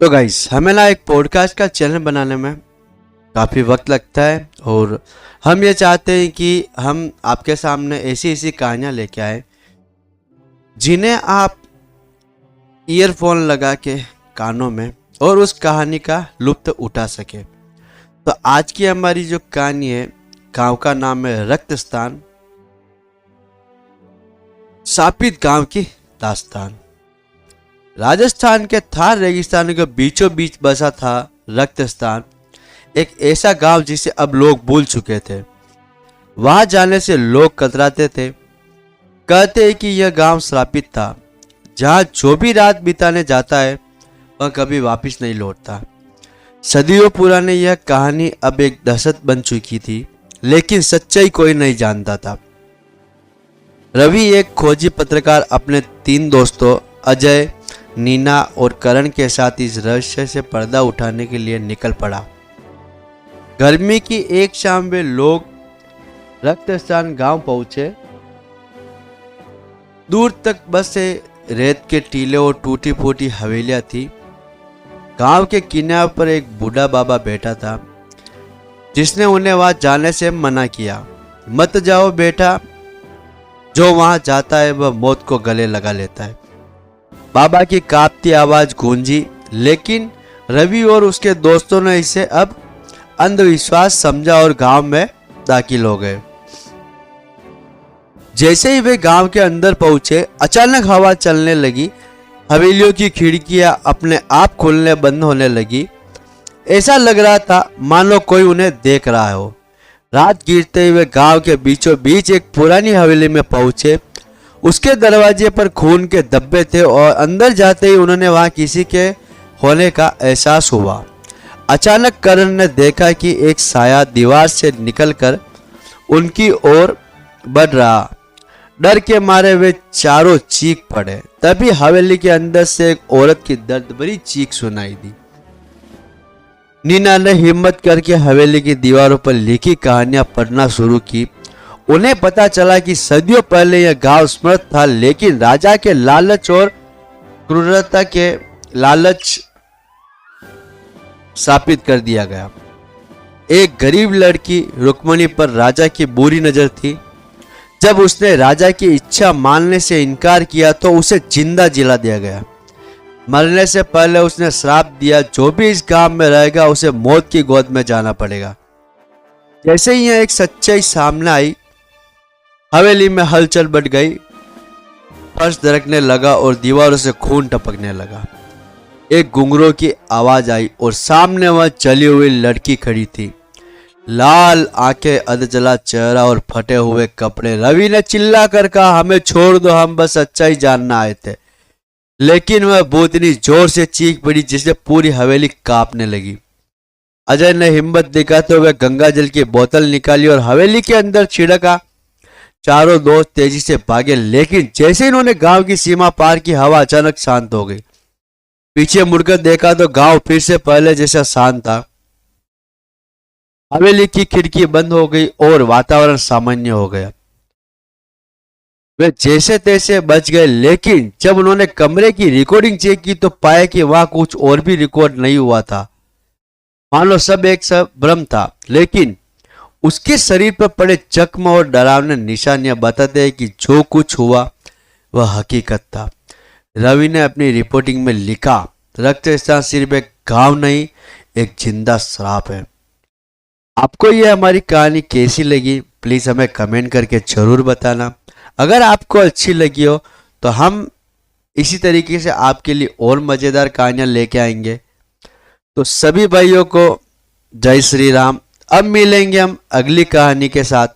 तो गाइस हमें ना एक पॉडकास्ट का चैनल बनाने में काफ़ी वक्त लगता है और हम ये चाहते हैं कि हम आपके सामने ऐसी ऐसी कहानियाँ लेके आए जिन्हें आप ईयरफोन लगा के कानों में और उस कहानी का लुत्फ उठा सके। तो आज की हमारी जो कहानी है, गांव का नाम है रक्तस्थान। शापित गांव की दास्तान। राजस्थान के थार रेगिस्तान के बीचों बीच बसा था रक्तस्थान, एक ऐसा गांव जिसे अब लोग भूल चुके थे। वहां जाने से लोग कतराते थे, कहते हैं कि यह गांव श्रापित था, जहां जो भी रात बिताने जाता है वह कभी वापस नहीं लौटता। सदियों पुरानी यह कहानी अब एक दहशत बन चुकी थी, लेकिन सच्चाई कोई नहीं जानता था। रवि एक खोजी पत्रकार अपने 3 दोस्तों अजय, नीना और करण के साथ इस रहस्य से पर्दा उठाने के लिए निकल पड़ा। गर्मी की एक शाम वे लोग रक्तस्थान गांव पहुंचे। दूर तक बस से रेत के टीले और टूटी फूटी हवेलियां थी। गांव के किनारे पर एक बूढ़ा बाबा बैठा था, जिसने उन्हें वहां जाने से मना किया। मत जाओ बेटा, जो वहां जाता है वह मौत को गले लगा लेता है। बाबा की कांपती आवाज गूंजी, लेकिन रवि और उसके दोस्तों ने इसे अब अंधविश्वास समझा और गांव में दाखिल हो गए। जैसे ही वे गांव के अंदर पहुंचे, अचानक हवा चलने लगी। हवेलियों की खिड़कियां अपने आप खुलने बंद होने लगी। ऐसा लग रहा था मानो कोई उन्हें देख रहा हो। रात गिरते ही वे गांव के बीचों बीच एक पुरानी हवेली में पहुंचे। उसके दरवाजे पर खून के धब्बे थे और अंदर जाते ही उन्होंने वहां किसी के होने का एहसास हुआ। अचानक करण ने देखा कि एक साया दीवार से निकलकर उनकी ओर बढ़ रहा। डर के मारे वे चारों चीख पड़े। तभी हवेली के अंदर से एक औरत की दर्द भरी चीख सुनाई दी। नीना ने हिम्मत करके हवेली की दीवारों पर लिखी कहानियां पढ़ना शुरू की। उन्हें पता चला कि सदियों पहले यह गांव समृद्ध था, लेकिन राजा के लालच और क्रूरता के लालच स्थापित कर दिया गया। एक गरीब लड़की रुक्मणी पर राजा की बुरी नजर थी। जब उसने राजा की इच्छा मानने से इनकार किया तो उसे जिंदा जिला दिया गया। मरने से पहले उसने श्राप दिया, जो भी इस गांव में रहेगा उसे मौत की गोद में जाना पड़ेगा। जैसे ही यह एक सच्चाई सामने आई, हवेली में हलचल बढ़ गई। फर्श दरकने लगा और दीवारों से खून टपकने लगा। एक घुंघरू की आवाज आई और सामने वह चली हुई लड़की खड़ी थी। लाल आंखें, अधजला चेहरा और फटे हुए कपड़े। रवि ने चिल्ला कर कहा, हमें छोड़ दो, हम बस सच्चाई जानना आए थे। लेकिन वह बहुत इतनी जोर से चीख पड़ी जिससे पूरी हवेली कांपने लगी। अजय ने हिम्मत दिखाते हुए गंगा जल की बोतल निकाली और हवेली के अंदर छिड़का। चारों दोस्त तेजी से भागे, लेकिन जैसे इन्होंने गांव की सीमा पार की, हवा अचानक शांत हो गई। पीछे मुड़कर देखा तो गांव फिर से पहले जैसा शांत था। हवेली की खिड़की बंद हो गई और वातावरण सामान्य हो गया। वे जैसे तैसे बच गए, लेकिन जब उन्होंने कमरे की रिकॉर्डिंग चेक की तो पाया कि वहां कुछ और भी रिकॉर्ड नहीं हुआ था। मानो सब एक सब भ्रम था, लेकिन उसके शरीर पर पड़े जख्म और डरावने निशानियां बताते हैं कि जो कुछ हुआ वह हकीकत था। रवि ने अपनी रिपोर्टिंग में लिखा, रक्तस्थान सिर्फ एक गांव नहीं, एक जिंदा श्राप है। आपको यह हमारी कहानी कैसी लगी, प्लीज हमें कमेंट करके जरूर बताना। अगर आपको अच्छी लगी हो तो हम इसी तरीके से आपके लिए और मजेदार कहानियां लेके आएंगे। तो सभी भाइयों को जय श्री राम। अब मिलेंगे हम अगली कहानी के साथ।